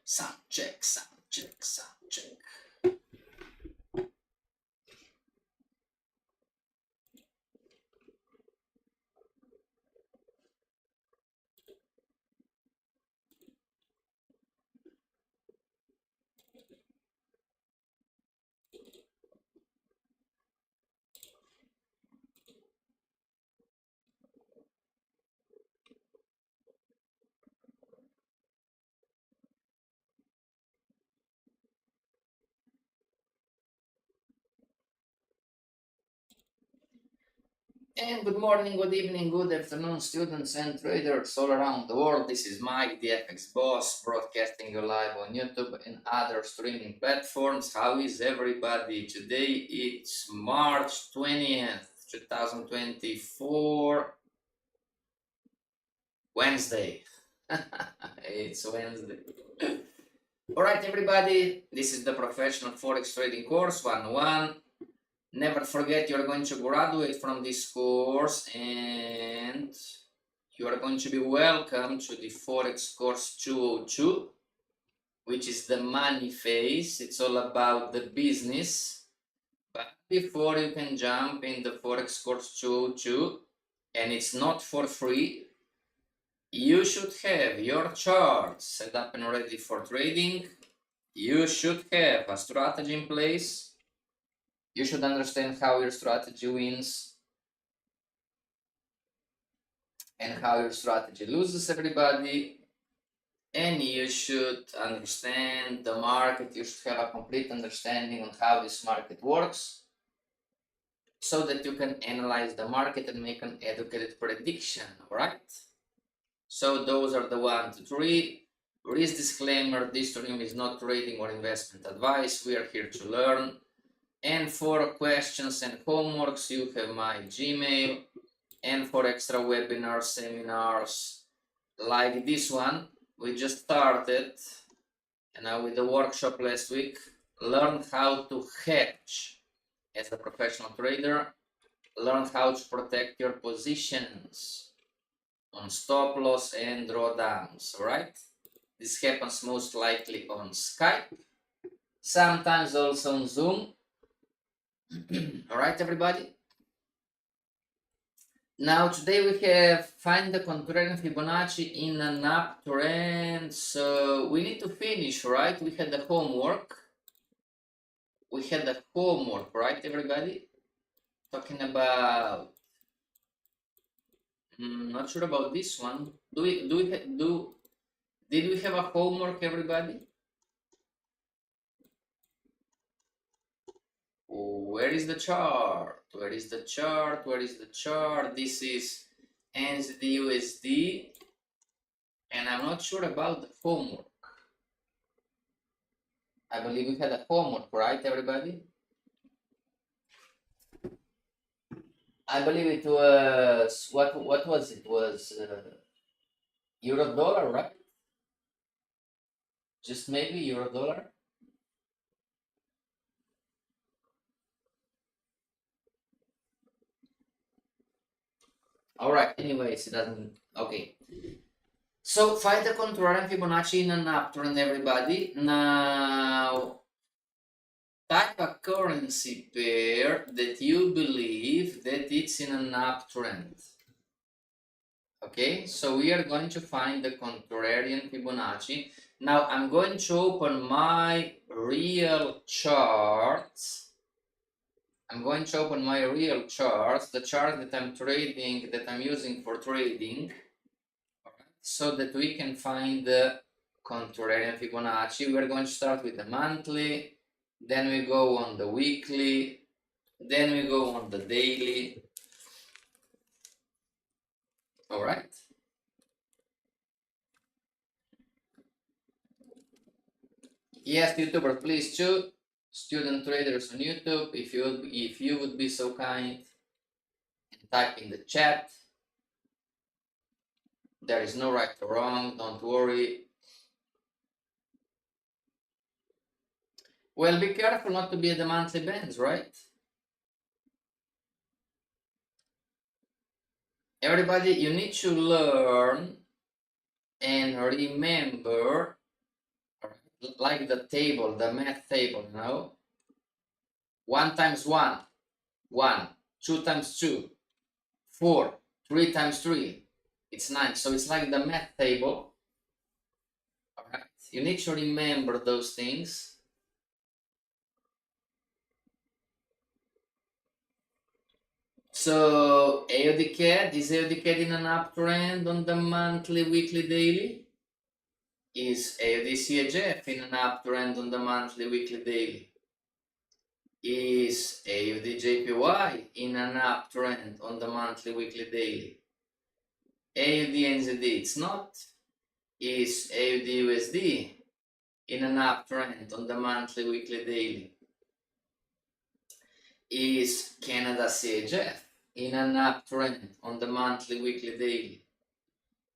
Sound check, sound check, sound check. And good morning, good evening, good afternoon, students and traders all around the world. This is Mike, the FX boss, broadcasting you live on YouTube and other streaming platforms. How is everybody today? It's March 20th, 2024, Wednesday. It's Wednesday. All right, everybody, this is the Professional Forex Trading Course 101. Never forget, you're going to graduate from this course and you are going to be welcome to the Forex course 202, which is the money phase. It's all about the business. But before you can jump in the Forex course 202, and it's not for free, you should have your charts set up and ready for trading. You should have a strategy in place. You should understand how your strategy wins and how your strategy loses, everybody. And you should understand the market. You should have a complete understanding on how this market works so that you can analyze the market and make an educated prediction, all right? So those are the 1 to 3. Risk disclaimer, this stream is not trading or investment advice. We are here to learn. And for questions and homeworks, you have my Gmail. And for extra webinars, seminars, like this one, we just started, and now with the workshop last week, learn how to hedge as a professional trader, learn how to protect your positions on stop loss and drawdowns, all right? This happens most likely on Skype, sometimes also on Zoom. All right, everybody? Now, today we have find the contrarian Fibonacci in an uptrend. So we need to finish, right? We had the homework. Right, everybody? Talking about, not sure about this one. Did we have a homework, everybody? Where is the chart? Where is the chart? Where is the chart? This is NZD USD, and I'm not sure about the homework. I believe we had a homework, right, everybody? I believe it was, what was it? Was euro dollar, right? Just maybe euro dollar. All right, anyways, it doesn't, okay. So find the contrarian Fibonacci in an uptrend, everybody. Now, type a currency pair that you believe that it's in an uptrend. Okay, so we are going to find the contrarian Fibonacci. Now I'm going to open my real charts. The chart that I'm trading, that I'm using for trading, so that we can find the contrarian Fibonacci. We're going to start with the monthly, then we go on the weekly, then we go on the daily. All right. Yes, YouTuber, please too. Student traders on YouTube, if you would be so kind and type in the chat. There is no right or wrong, don't worry. Well, be careful not to be at the monthly bands, right? Everybody, you need to learn and remember like the table, the math table, you know? 1 times 1, 1. 2 times 2, 4. 3 times 3, it's 9. So it's like the math table. All right. You need to remember those things. So AUD CAD, is AUD CAD in an uptrend on the monthly, weekly, daily? Is AUD CHF in an uptrend on the monthly, weekly, daily? Is AUD JPY in an uptrend on the monthly, weekly, daily? AUD NZD, it's not. Is AUD USD in an uptrend on the monthly, weekly, daily? Is Canada CHF in an uptrend on the monthly, weekly, daily?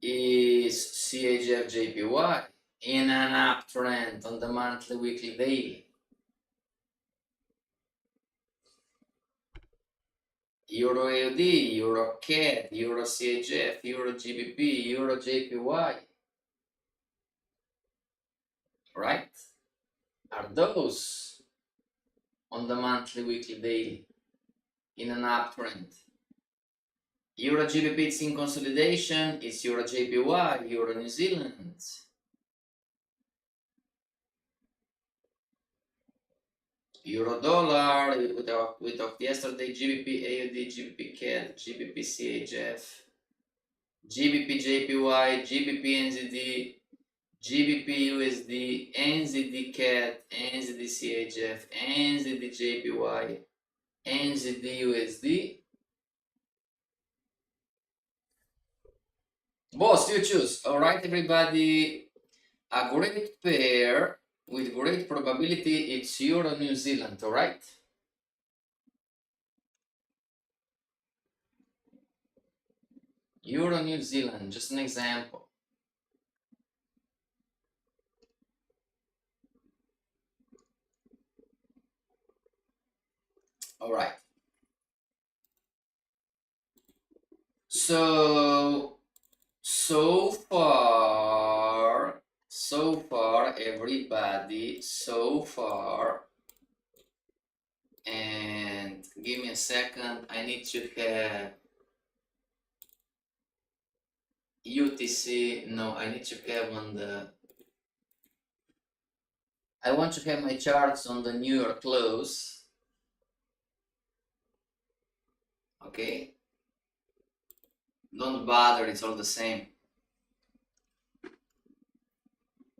Is CHF JPY in an uptrend on the monthly, weekly, daily? Euro AUD, Euro CAD, Euro CHF, Euro GBP, Euro JPY, right? Are those on the monthly, weekly, daily in an uptrend? Euro GBP is in consolidation, it's Euro JPY, Euro New Zealand. Euro dollar, we talked yesterday, GBP AUD, GBP CAD, GBP CHF, GBP JPY, GBP NZD, GBP USD, NZD CAD, NZD CHF, NZD JPY, NZD USD. Boss, you choose. All right, everybody. A great pair with great probability, it's Euro New Zealand, all right? Euro New Zealand, just an example. All right. So far, everybody, so far, and give me a second, I need to have UTC, no, I need to have on the, I want to have my charts on the New York close, okay? Don't bother, it's all the same.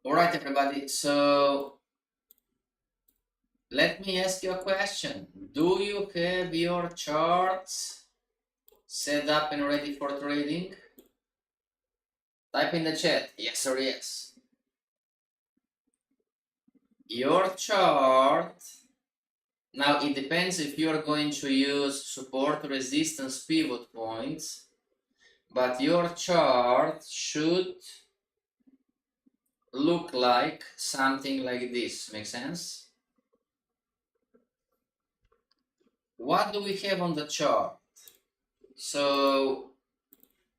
All right, everybody, so let me ask you a question. Do you have your charts set up and ready for trading? Type in the chat, yes or yes. Your chart, now it depends if you're going to use support, resistance, pivot points, but your chart should look like something like this. Make sense? What do we have on the chart? So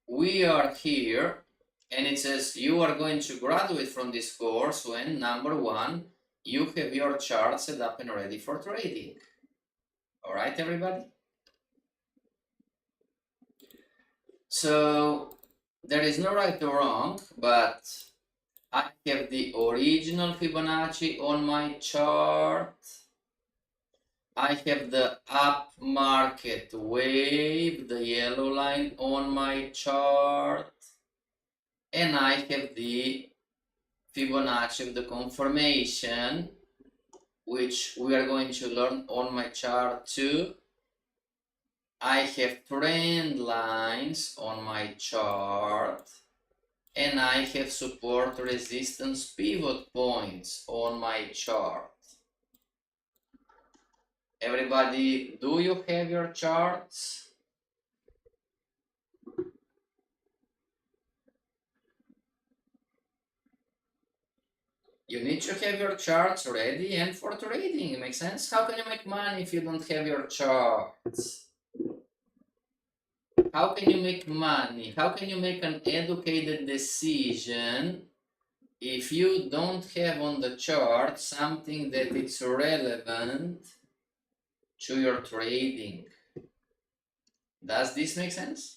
we are here and it says you are going to graduate from this course when, number one, you have your chart set up and ready for trading. All right, everybody? So there is no right or wrong, but I have the original Fibonacci on my chart. I have the up market wave, the yellow line on my chart. And I have the Fibonacci of the confirmation, which we are going to learn on my chart too. I have trend lines on my chart. And I have support, resistance, pivot points on my chart. Everybody, do you have your charts? You need to have your charts ready and for trading. It makes sense? How can you make money if you don't have your charts? How can you make money? How can you make an educated decision if you don't have on the chart something that is relevant to your trading. Does this make sense?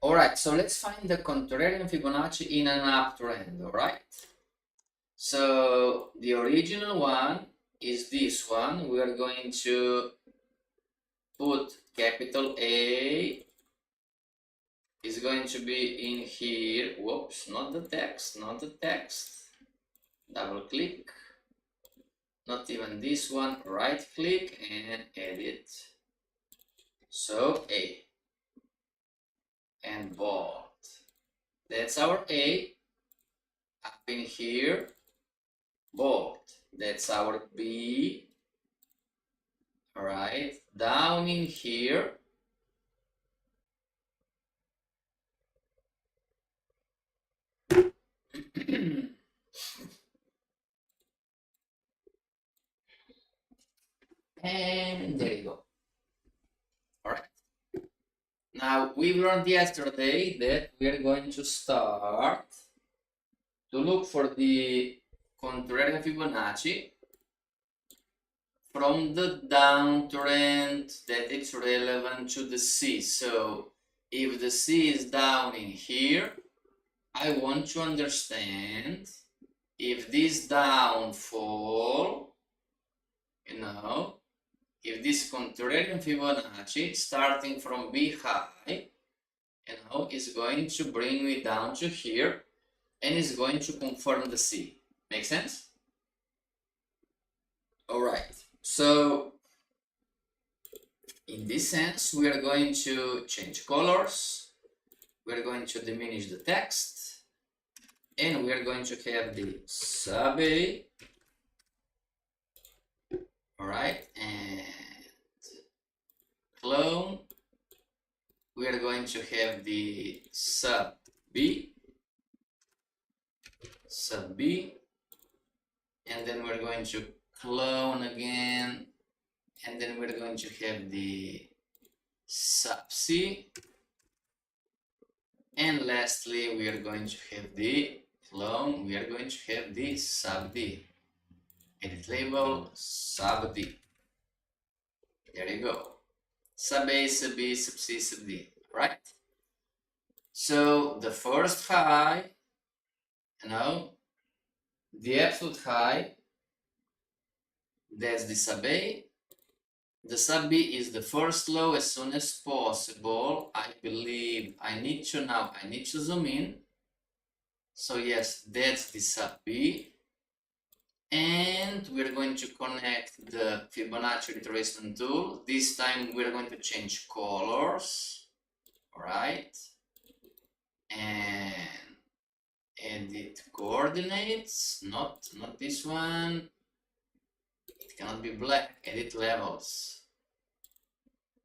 Alright, so let's find the contrarian Fibonacci in an uptrend, alright? So the original one is this one. We are going to put capital A is going to be in here. Whoops, not the text, not the text. Double click. Not even this one. Right click and edit. So A and bold. That's our A. Up in here, bold. That's our B. Alright, down in here. And there you go. Alright. Now, we learned yesterday that we are going to start to look for the contrarian Fibonacci from the downtrend that it's relevant to the C. So, if the C is down in here, I want to understand if this downfall, if this contrarian Fibonacci starting from B high, is going to bring me down to here and is going to confirm the C. Make sense? Alright, so in this sense, we are going to change colors, we are going to diminish the text, and we are going to have the sub A. Alright, and clone. We are going to have the sub B, and then we're going to clone again, and then we're going to have the sub C, and lastly we are going to have the clone, we are going to have the sub D. Edit label, sub D. There you go. Sub A, sub B, sub C, sub D, right? So the first high, the absolute high, that's the sub A. The sub B is the first low as soon as possible. I believe I need to zoom in. So yes, that's the sub B. And we're going to connect the Fibonacci retracement tool. This time we're going to change colors, alright? And edit coordinates, not this one. It cannot be black, edit levels.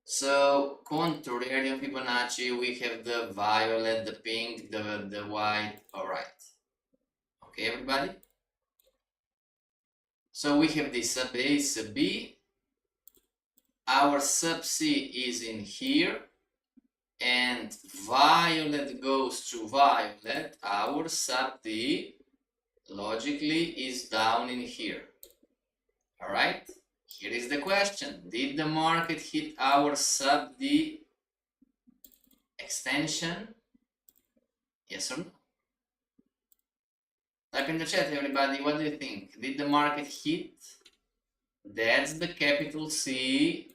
So contrarian Fibonacci, we have the violet, the pink, the white, alright. Okay, everybody? So we have the sub A, sub B. Our sub C is in here. And violet goes to violet. Our sub D logically is down in here. Alright? Here is the question. Did the market hit our sub D extension? Yes or no? Type in the chat, everybody. What do you think? Did the market hit? That's the capital C.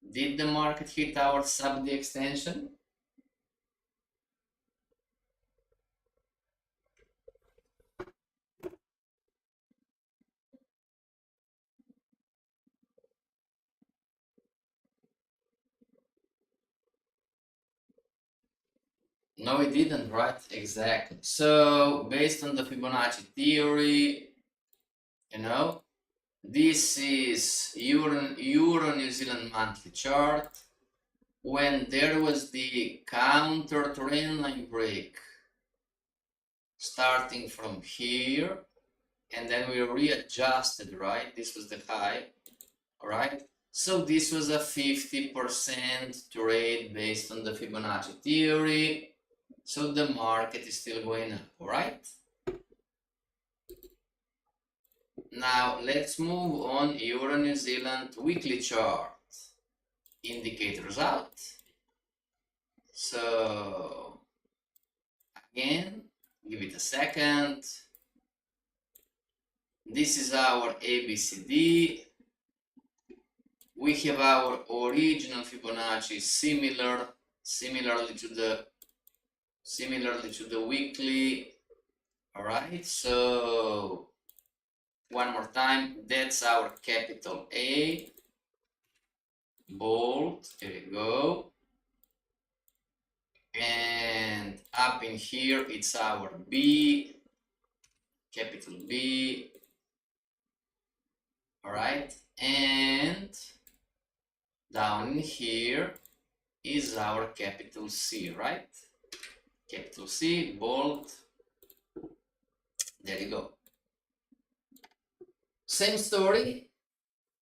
Did the market hit our sub D extension? No, it didn't, right? Exactly. So, based on the Fibonacci theory, this is Euro New Zealand monthly chart. When there was the counter trend line break starting from here, and then we readjusted, right? This was the high, all right? So this was a 50% trade based on the Fibonacci theory. So the market is still going up, alright? Now let's move on Euro New Zealand weekly chart. Indicators out. So again, give it a second. This is our ABCD. We have our original Fibonacci similarly to the weekly. All right, so one more time, that's our capital A, bold, there you go. And up in here, it's our B, capital B. All right, and down in here is our capital C, right? Capital C, bold. There you go. Same story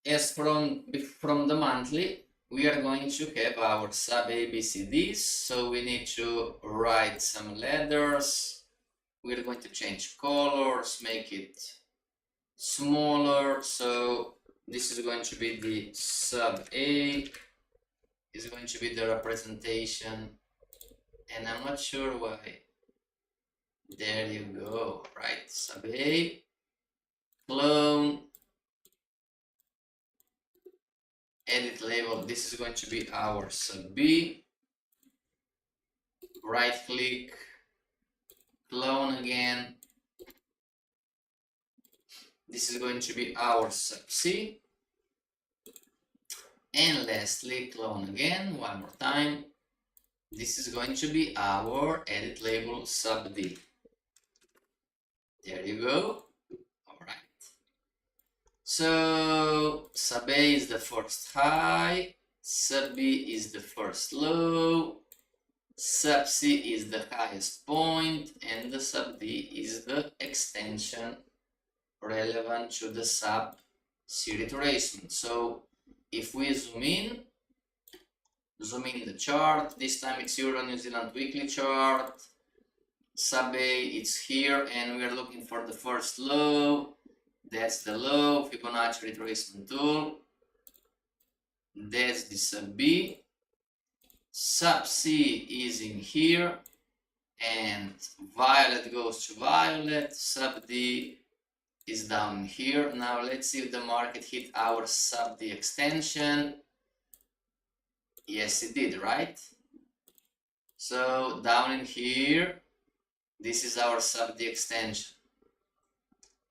as from the monthly. We are going to have our sub ABCDs, so we need to write some letters. We're going to change colors, make it smaller. So this is going to be the sub A, is going to be the representation, and I'm not sure why. There you go, right? Sub A, clone, edit label. This is going to be our sub B. Right click, clone again. This is going to be our sub C. And lastly, clone again, one more time. This is going to be our edit label sub D. There you go. All right. So sub A is the first high, sub B is the first low, sub C is the highest point, and the sub D is the extension relevant to the sub C retracement. So if we zoom in the chart, this time it's Euro New Zealand weekly chart. Sub A is here, and we are looking for the first low. That's the low, Fibonacci retracement tool. That's the sub B. Sub C is in here, and violet goes to violet. Sub D is down here. Now let's see if the market hit our sub D extension. Yes, it did, right? So down in here, this is our sub D extension.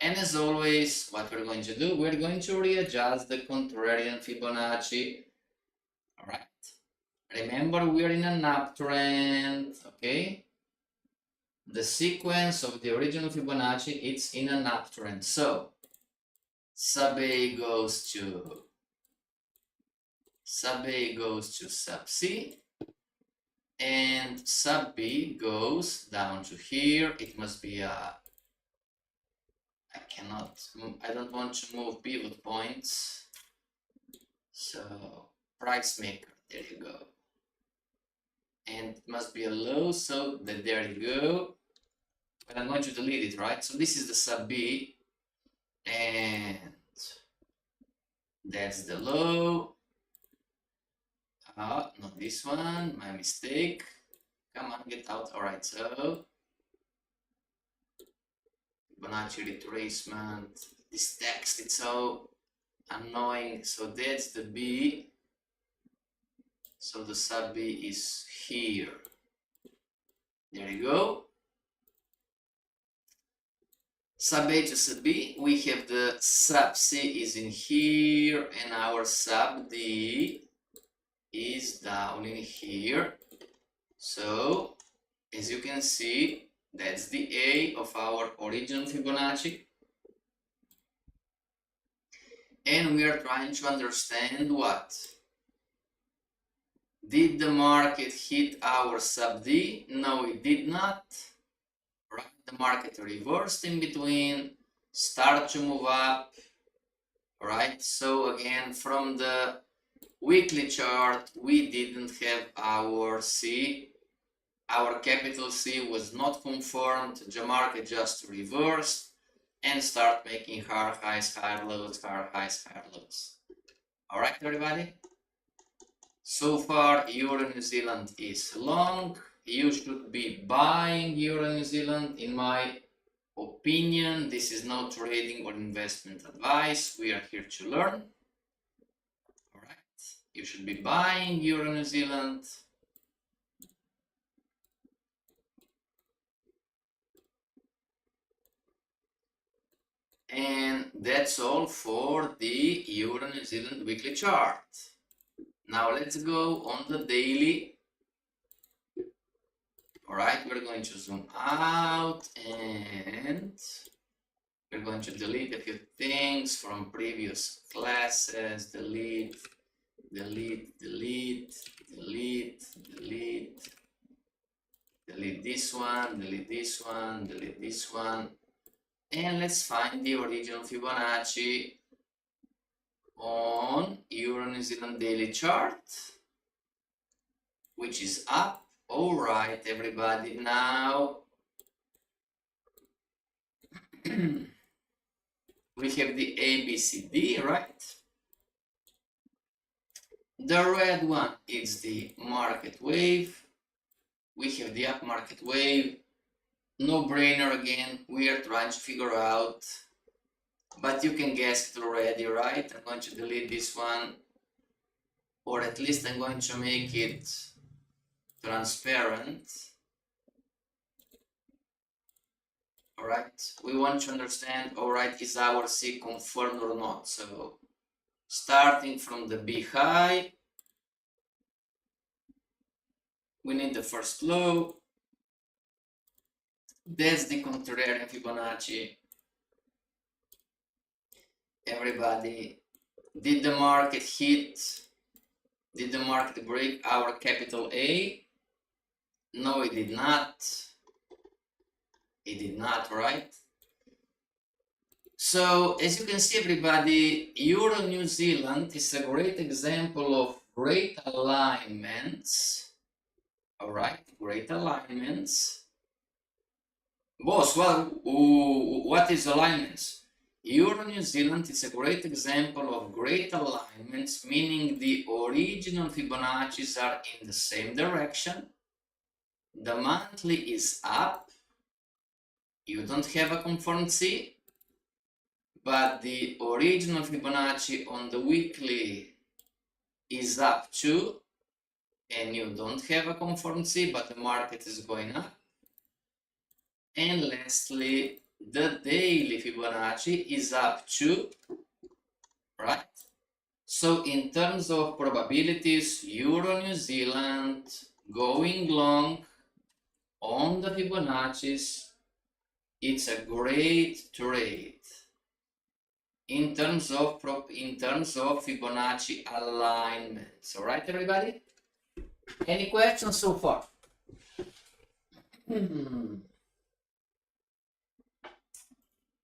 And as always, what we're going to do, we're going to readjust the contrarian Fibonacci. All right. Remember, we're in an uptrend, okay? The sequence of the original Fibonacci, it's in an uptrend. So sub A goes to sub C, and sub B goes down to here. It must be a, I don't want to move pivot points. So price maker, there you go. And it must be a low, so there you go. But I'm going to delete it, right? So this is the sub B, and that's the low. Not this one, my mistake. Come on, get out. All right, so Fibonacci retracement. This text, it's so annoying. So that's the B. So the sub B is here. There you go. Sub A to sub B, we have the sub C is in here, and our sub D is down in here. So as you can see, that's the A of our original Fibonacci, and we are trying to understand what did the market hit our sub D? No, it did not. Right, the market reversed in between, start to move up. Right, so again, from the weekly chart, we didn't have our C. our capital C was not confirmed, the market just reversed and start making higher highs, higher lows, higher highs, higher lows. All right, everybody? So far, Euro New Zealand is long. You should be buying Euro New Zealand. In my opinion, this is no trading or investment advice. We are here to learn. All right, you should be buying Euro New Zealand. And that's all for the Euro New Zealand weekly chart. Now let's go on the daily. All right, we're going to zoom out and we're going to delete a few things from previous classes. Delete, delete, delete, delete, delete, delete this one, delete this one, delete this one. And let's find the original Fibonacci on Euro New Zealand daily chart, which is up. All right, everybody. Now we have the ABCD, right? The red one is the market wave. We have the up market wave. No brainer again. We are trying to figure out, but you can guess it already, right? I'm going to delete this one, or at least I'm going to make it transparent. All right, we want to understand, all right, is our C confirmed or not? So starting from the B high, we need the first low. That's the contrarian Fibonacci. Everybody, did the market hit? Did the market break our capital A? No, it did not. It did not, right? So as you can see, everybody, Euro New Zealand is a great example of great alignments. All right, great alignments. Boss, what is alignments? Euro New Zealand is a great example of great alignments, meaning the original Fibonacci's are in the same direction. The monthly is up. You don't have a confirmed C, but the original Fibonacci on the weekly is up too, and you don't have a confirmed C, but the market is going up. And lastly, the daily Fibonacci is up too, right? So in terms of probabilities, Euro New Zealand going long on the Fibonacci's, it's a great trade. In terms of Fibonacci alignments, all right, everybody? Any questions so far?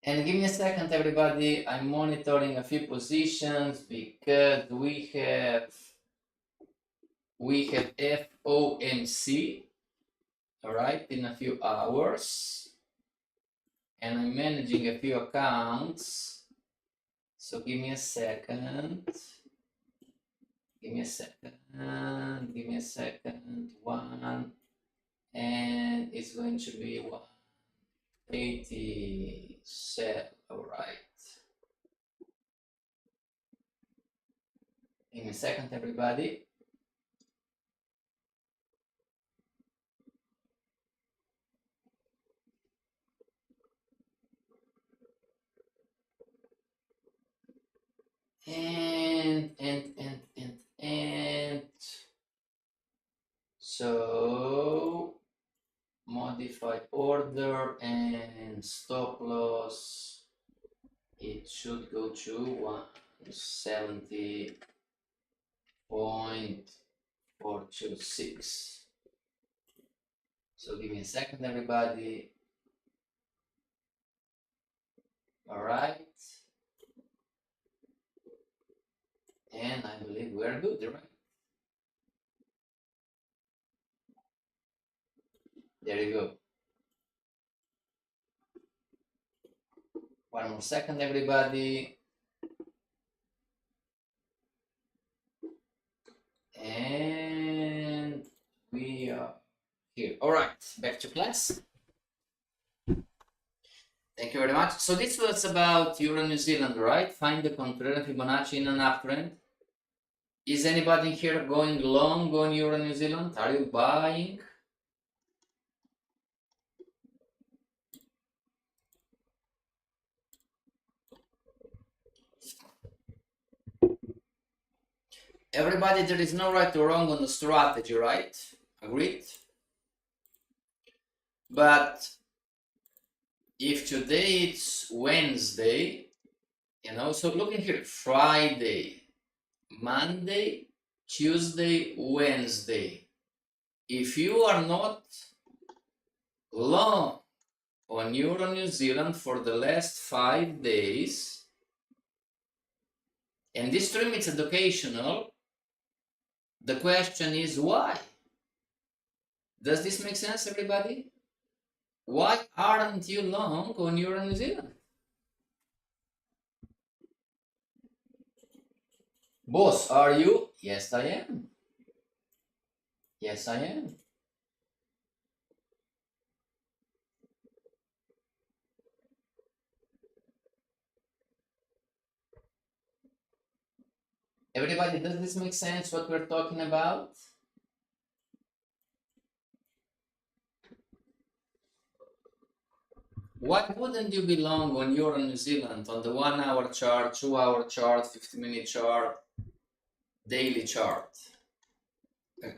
And give me a second, everybody. I'm monitoring a few positions because we have FOMC, all right, in a few hours, and I'm managing a few accounts. So give me a second. Give me a second. Give me a second. One, and it's going to be 180 sell. All right. Give me a second, everybody. And so modify order and stop loss, it should go to 170.426. So give me a second, everybody. All right. And I believe we're good, right? There you go. One more second, everybody. And we are here. All right, back to class. Thank you very much. So this was about Euro New Zealand, right? Find the contrarian Fibonacci in an uptrend. Is anybody here going long on Euro New Zealand? Are you buying? Everybody, there is no right or wrong on the strategy, right? Agreed? But if today it's Wednesday, you know, so looking here, Friday, Monday, Tuesday, Wednesday. If you are not long on Euro New Zealand for the last 5 days, and this stream is educational, the question is why? Does this make sense, everybody? Why aren't you long on Euro New Zealand? Boss, are you? Yes, I am. Yes, I am. Everybody, does this make sense what we're talking about? Why wouldn't you be long on Euro New Zealand on the 1 hour chart, 2 hour chart, 50-minute chart, daily chart?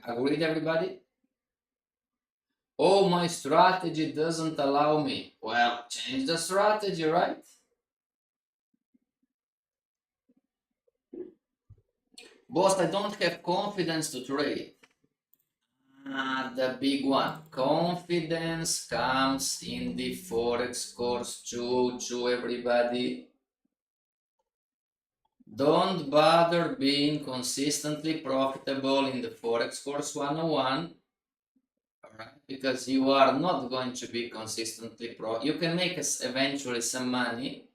Agreed, everybody? Oh, my strategy doesn't allow me. Well, change the strategy, right? Boss, I don't have confidence to trade. The big one. Confidence comes in the Forex course 2, everybody. Don't bother being consistently profitable in the Forex course 101, right? Because you are not going to be consistently you can make eventually some money,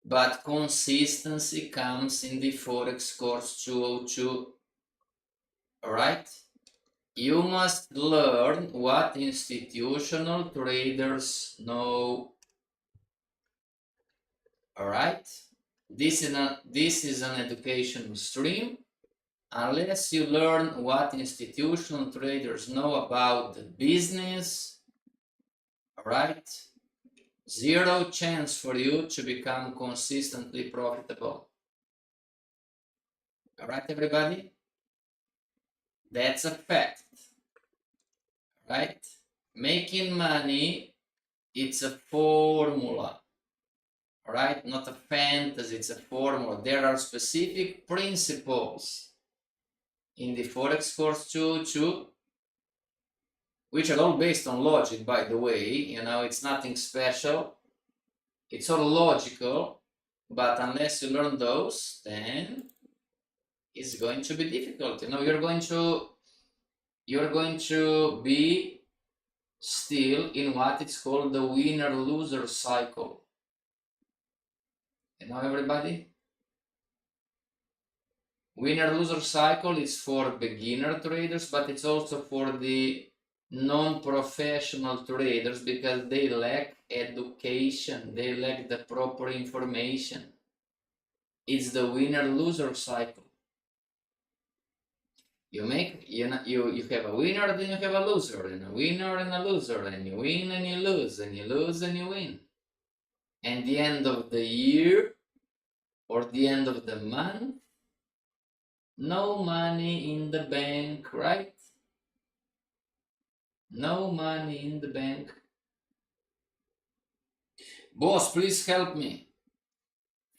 but consistency comes in the Forex course 202, all right? You must learn what institutional traders know, all right? This is an educational stream. Unless you learn what institutional traders know about the business, all right? Zero chance for you to become consistently profitable. All right, everybody? That's a fact, right? Making money, it's a formula, all right? Not a fantasy, it's a formula. There are specific principles in the Forex course 2, which are all based on logic, by the way. You know, it's nothing special. It's all logical, but unless you learn those, then it's going to be difficult. You know, you're going to be still in what is called the winner-loser cycle. You know, everybody? Winner-loser cycle is for beginner traders, but it's also for the non-professional traders because they lack education, they lack the proper information. It's the winner-loser cycle. You have a winner, then you have a loser, and a winner and a loser, and you win and you lose, and you lose and you win. And the end of the year or the end of the month, no money in the bank, right? No money in the bank. Boss, please help me.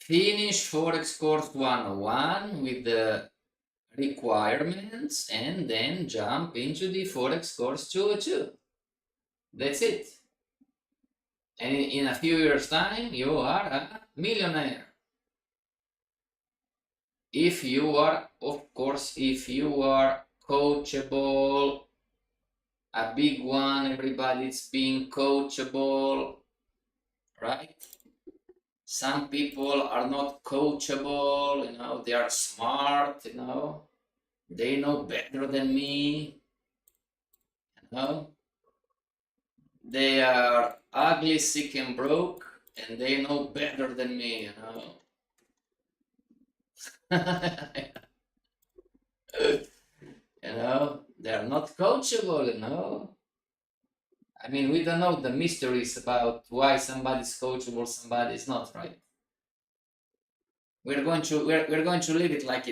Finish Forex course 101 with the requirements and then jump into the Forex course 202. That's it. And in a few years' time, you are a millionaire. If you are, of course, if you are coachable, A big one, everybody, it's being coachable, right? Some people are not coachable, you know, they are smart, you know, they know better than me, you know, they are ugly, sick, and broke, and they know better than me, you know. You know, they are not coachable, you know. I mean, we don't know the mysteries about why somebody's coachable, somebody is not, right? We're going to leave it like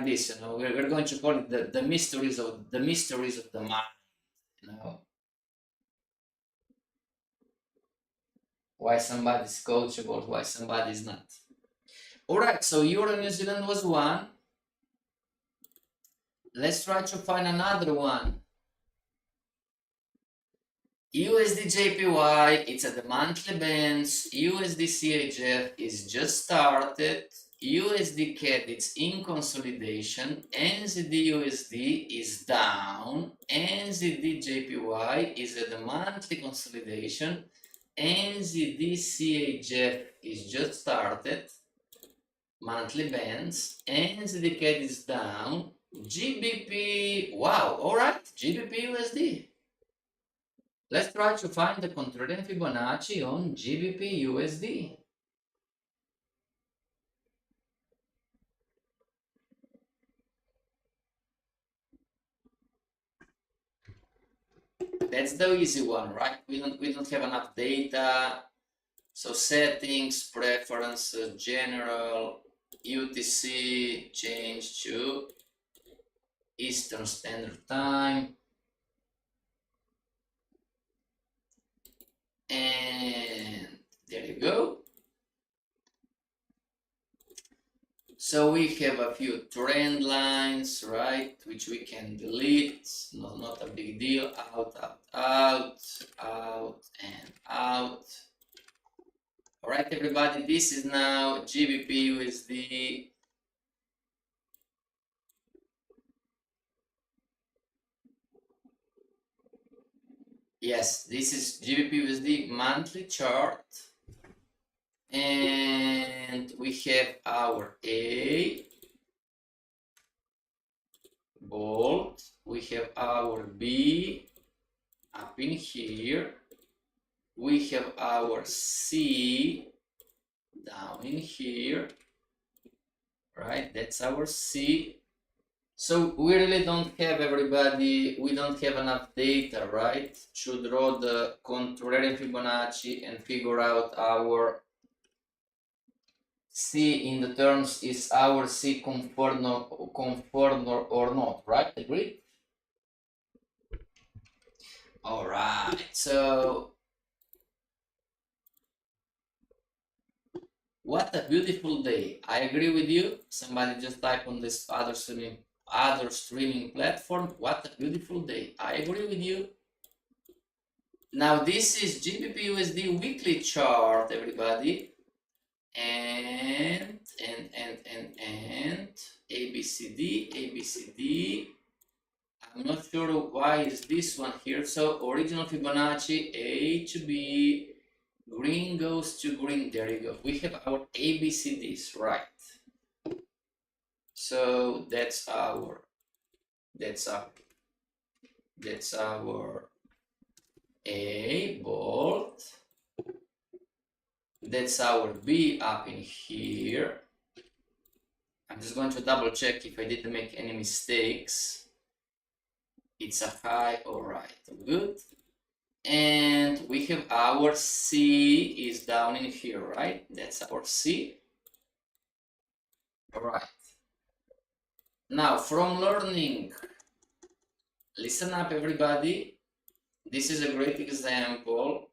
this, you know. We're going to call it the mysteries of the mind, you know. Why somebody's coachable, why somebody's not. All right, so Euro New Zealand was one. Let's try to find another one. USD JPY, it's at the monthly bands. USD CHF is just started. USD CAD, it's in consolidation. NZD USD is down. NZD JPY is at the monthly consolidation. NZD CHF is just started. Monthly bands. NZD CAD is down. GBP, wow, all right, GBP USD. Let's try to find the contrarian Fibonacci on GBP USD. That's the easy one, right? We don't have enough data. So settings, preferences, general, UTC, change to Eastern Standard Time. And there you go. So we have a few trend lines, right, which we can delete, not a big deal, out, and out. All right, everybody, this is now GBP USD. Yes, this is GBP USD monthly chart. And we have our A, bold, we have our B up in here, we have our C down in here, right? That's our C. So we really don't have, everybody, we don't have enough data, right, to draw the contrarian Fibonacci and figure out our C in the terms is our C confirmed or not, right? Agreed? All right, so what a beautiful day. I agree with you. Somebody just type on this other streaming platform. What a beautiful day. I agree with you. Now this is GBP USD weekly chart, everybody. And ABCD. I'm not sure why is this one here. So original Fibonacci, HB, green goes to green. There you go. We have our ABCDs, right? So that's our A bold. That's our B up in here. I'm just going to double check if I didn't make any mistakes. It's a high, all right, good. And we have our C is down in here, right? That's our C. All right. Now, from learning, listen up, everybody. This is a great example,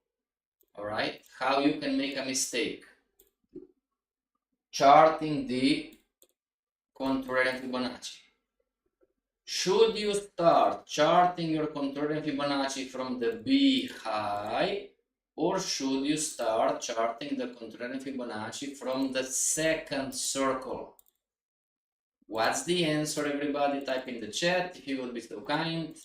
all right, how you can make a mistake. Charting the contrarian Fibonacci. Should you start charting your contrarian Fibonacci from the B high, or should you start charting the contrarian Fibonacci from the second circle? What's the answer, everybody? Type in the chat if you would be so kind.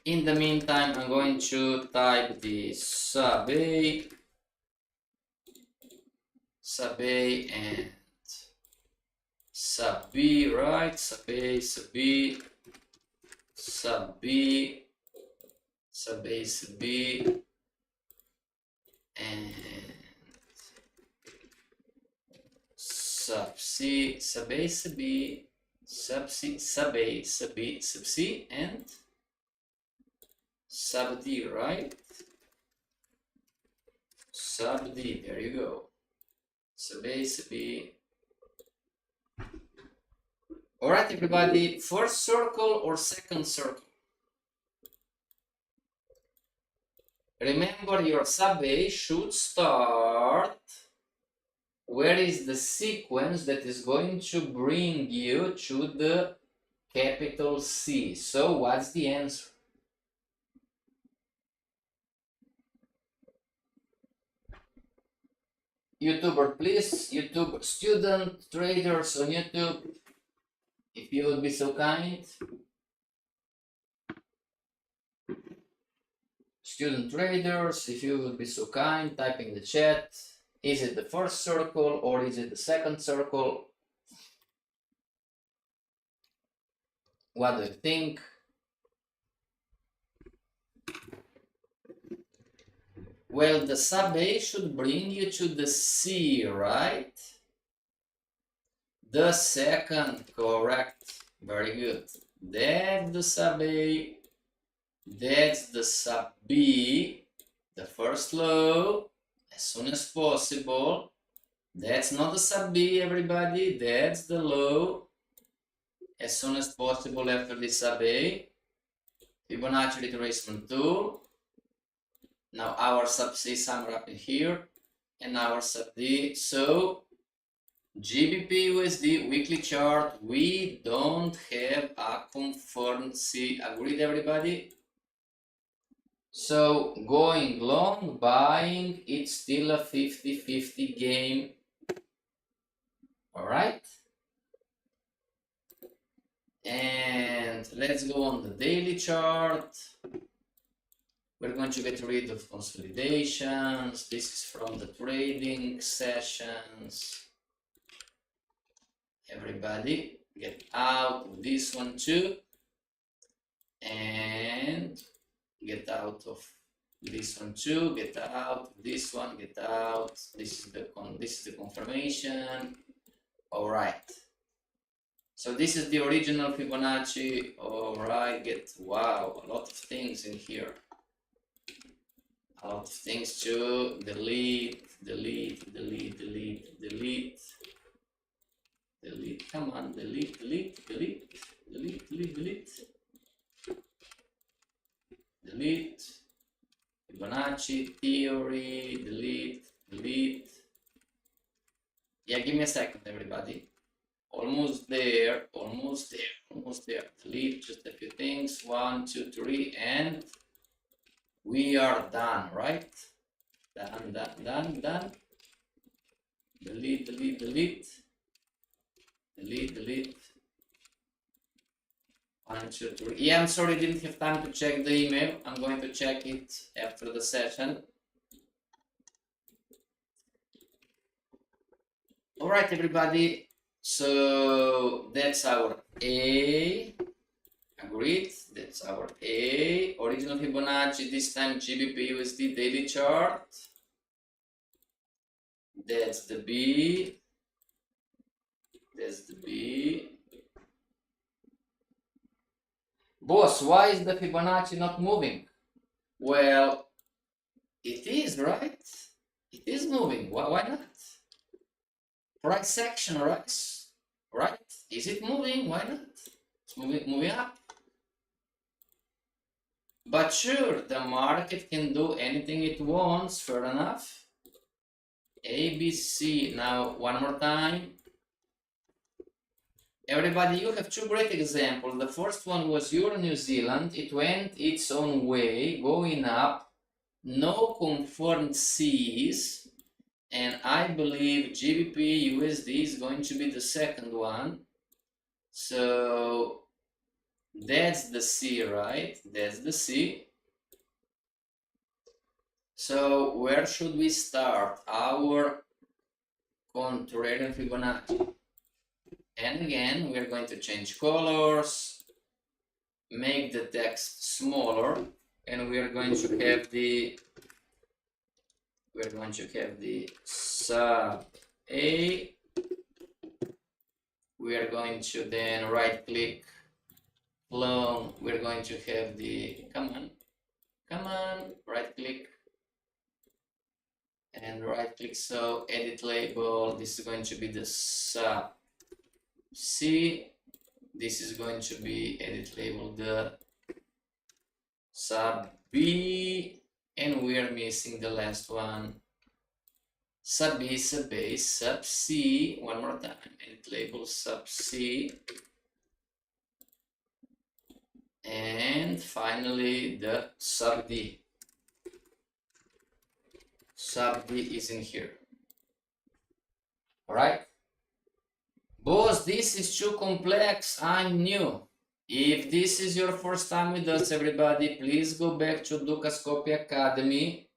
In the meantime, I'm going to type the sub A, and sub B, right? Sub A, sub B, sub B, sub A, sub B, and sub C, sub A, sub B, sub C, sub A, sub B, sub C, and sub D, right? Sub D, there you go. Sub A, sub B. Alright, everybody, first circle or second circle? Remember, your sub A should start where is the sequence that is going to bring you to the capital C. So what's the answer? YouTuber, please, YouTube student traders on YouTube, if you would be so kind. Student traders, if you would be so kind, type in the chat. Is it the first circle or is it the second circle? What do you think? Well, the sub A should bring you to the C, right? The second, correct. Very good. That's the sub A. That's the sub B. The first low, as soon as possible. That's not the sub B, everybody. That's the low, as soon as possible after the sub A. Fibonacci retracement tool. Now our sub C somewhere up in here, and our sub D. So GBP USD weekly chart, we don't have a confirmed C. Agreed, everybody? So going long, buying, it's still a 50-50 game. All right. And let's go on the daily chart. We're going to get rid of consolidations. This is from the trading sessions. Everybody get out of this one too. And get out of this one too. Get out of this one. Get out. This is the confirmation. All right. So this is the original Fibonacci. All right. Wow, a lot of things in here. A lot of things to delete. Come on, delete. Fibonacci theory, delete. Yeah, give me a second, everybody. Almost there. Delete just a few things. 1, 2, 3, and we are done, right? Done. Delete. 1, 2, 3. Yeah, I'm sorry, I didn't have time to check the email. I'm going to check it after the session. All right, everybody. So that's our A. Agreed. That's our A. Original Fibonacci, this time GBP USD daily chart. That's the B. Boss, why is the Fibonacci not moving? Well, it is, right? It is moving. Why not? Price action, right? Is it moving? Why not? It's moving up. But sure, the market can do anything it wants, fair enough. ABC, now one more time. Everybody, you have two great examples. The first one was Euro New Zealand. It went its own way, going up, no confirmed C's, and I believe GBP USD is going to be the second one. So That's the C, right? That's the C. So where should we start our Contrarian Fibonacci? And again, we're going to change colors, make the text smaller, and we're going to have the sub A. We are going to then right click clone. We're going to have the come on, right click and right click, so edit label. This is going to be the sub C. This is going to be edit label the sub B, and we are missing the last one, sub B, sub A, sub C. One more time, edit label sub C, and finally the sub D. Sub D is in here. All right, boss, this is too complex. I'm new. If this is your first time with us, everybody, please go back to Lucas Copy Academy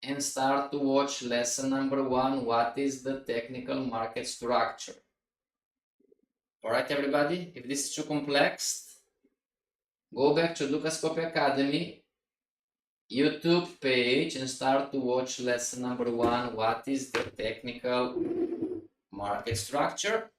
and start to watch lesson number 1. What is the technical market structure? All right, everybody, if this is too complex, go back to Lucas Copy Academy YouTube page and start to watch lesson number 1. What is the technical market structure?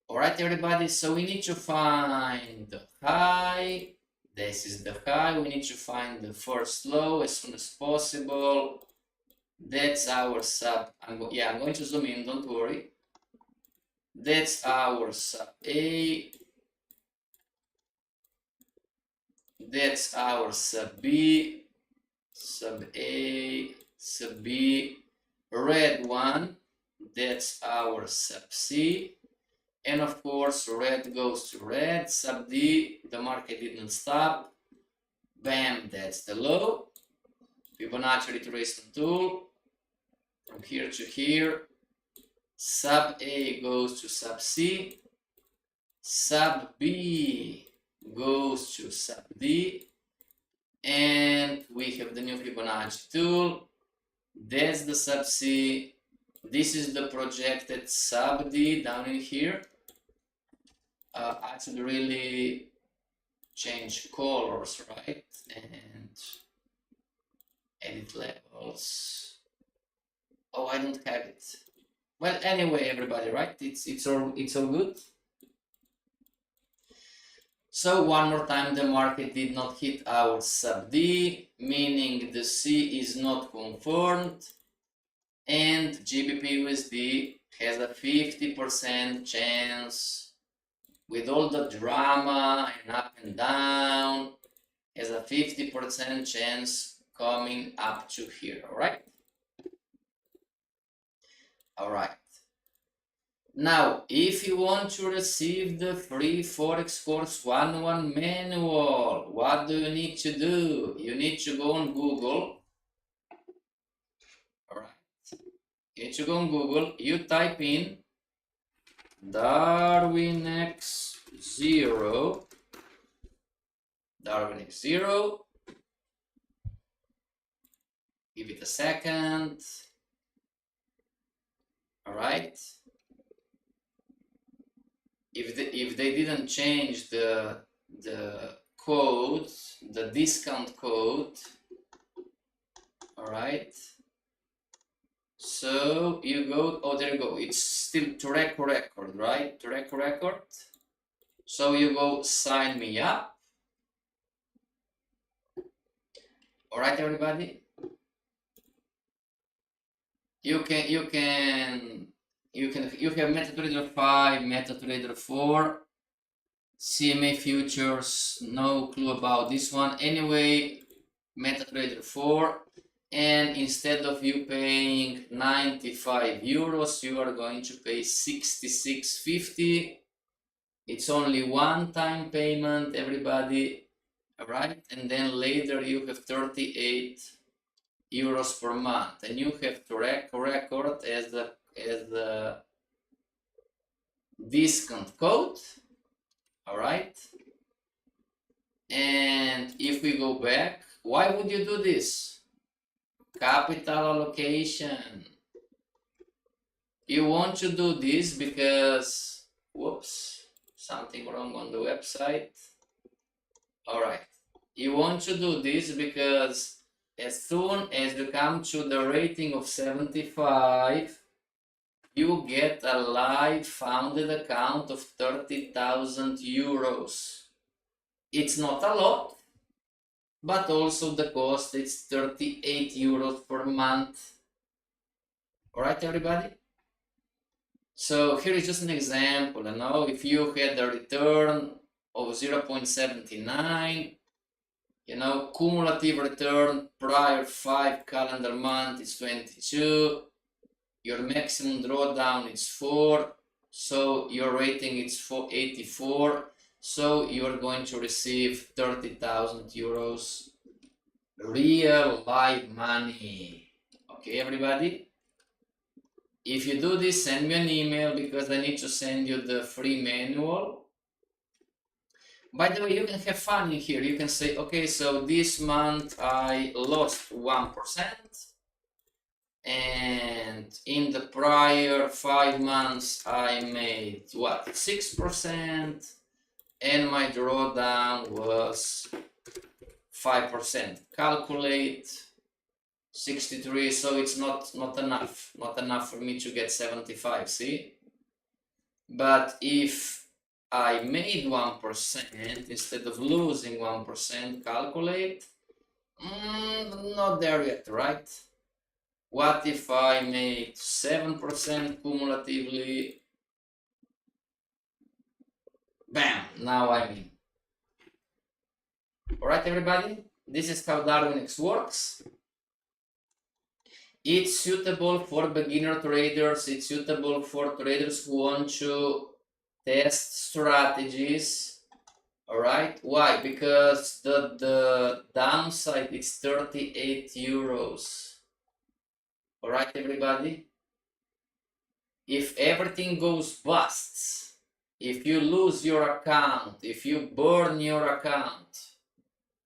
All right, everybody, so we need to find the high. This is the high. We need to find the first low as soon as possible. That's our sub. I'm going to zoom in, don't worry. That's our sub A. That's our sub B, sub A, sub B, red one. That's our sub C. And of course, red goes to red, sub D, the market didn't stop. Bam, that's the low. Fibonacci retracement tool, from here to here. Sub A goes to sub C. Sub B goes to sub D. And we have the new Fibonacci tool. That's the sub C. This is the projected sub D down in here. I should really change colors, right? And edit levels. Oh, I don't have it. Well, anyway, everybody, right? It's all good. So one more time, the market did not hit our sub D, meaning the C is not confirmed, and GBP USD has a 50% chance, with all the drama and up and down, has a 50% chance coming up to here. All right. All right. Now, if you want to receive the free Forex course 101 manual, what do you need to do? You need to go on Google. All right. You need to go on Google. You type in Darwin X0. Darwin X0. Give it a second. All right. If they didn't change the code, the discount code, all right. So you go, oh, there you go. It's still track record, right? Track record. So you go sign me up. All right, everybody. You have MetaTrader 5, MetaTrader 4, CMA futures, no clue about this one. Anyway, MetaTrader 4, and instead of you paying 95 euros, you are going to pay 66.50. It's only one-time payment, everybody, all right? And then later you have 38 euros per month, and you have to record as the discount code. All right. And if we go back, why would you do this? Capital allocation. You want to do this because, whoops, something wrong on the website. All right. You want to do this because as soon as you come to the rating of 75, you get a live funded account of 30,000 euros. It's not a lot, but also the cost is 38 euros per month. All right, everybody? So here is just an example. You know, if you had a return of 0.79, you know, cumulative return prior 5 calendar month is 22, your maximum drawdown is 4, so your rating is 84, so you're going to receive 30,000 euros real live money. Okay, everybody? If you do this, send me an email because I need to send you the free manual. By the way, you can have fun in here. You can say, okay, so this month I lost 1%. And in the prior 5 months, I made what, 6%, and my drawdown was 5%. Calculate 63, so it's not enough for me to get 75, see? But if I made 1% instead of losing 1%, calculate, not there yet, right? What if I made 7% cumulatively? Bam, now I'm in. All right, everybody, this is how DarwinX works. It's suitable for beginner traders. It's suitable for traders who want to test strategies. All right, why? Because the downside is 38 euros. All right, everybody? If everything goes busts, if you lose your account, if you burn your account,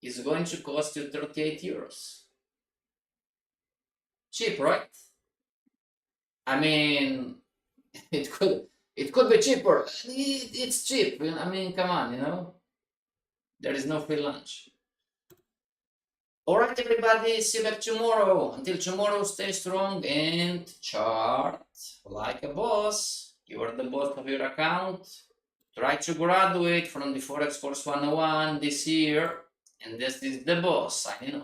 it's going to cost you 38 euros. Cheap, right? I mean, it could be cheaper. It's cheap. I mean, come on, you know? There is no free lunch. All right, everybody, see you back tomorrow. Until tomorrow, stay strong and chart like a boss. You are the boss of your account. Try to graduate from the Forex Course 101 this year. And this is the boss signing off.